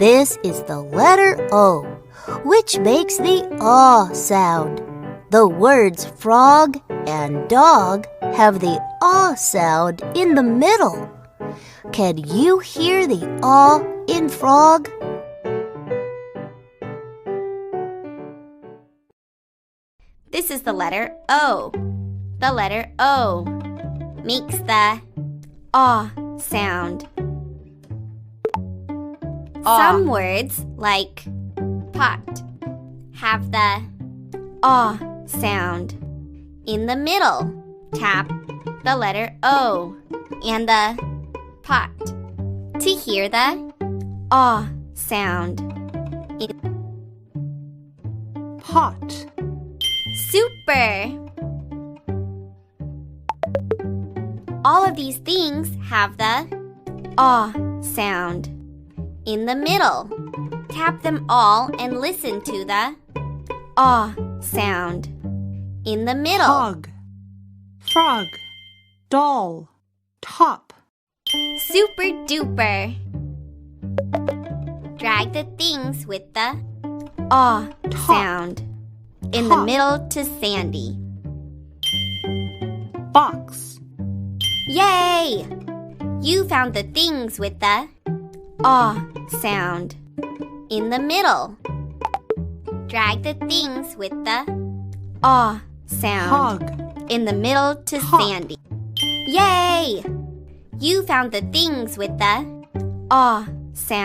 This is the letter O, which makes the aw sound. The words frog and dog have the aw sound in the middle. Can you hear the aw in frog? This is the letter O. The letter O makes the aw sound. Some words, like pot, have the aw sound. In the middle, tap the letter O and the pot to hear the aw sound. Pot. Super! All of these things have the aw sound. In the middle, tap them all and listen to the aw sound. In the middle. Hog. Frog. Doll. Top. Super duper. Drag the things with the aw sound. In the middle to Sandy. Box. Yay! You found the things with the aw sound. In the middle. Drag the things with the aw sound. Hog. In the middle to Sandy. Yay! You found the things with the aw sound.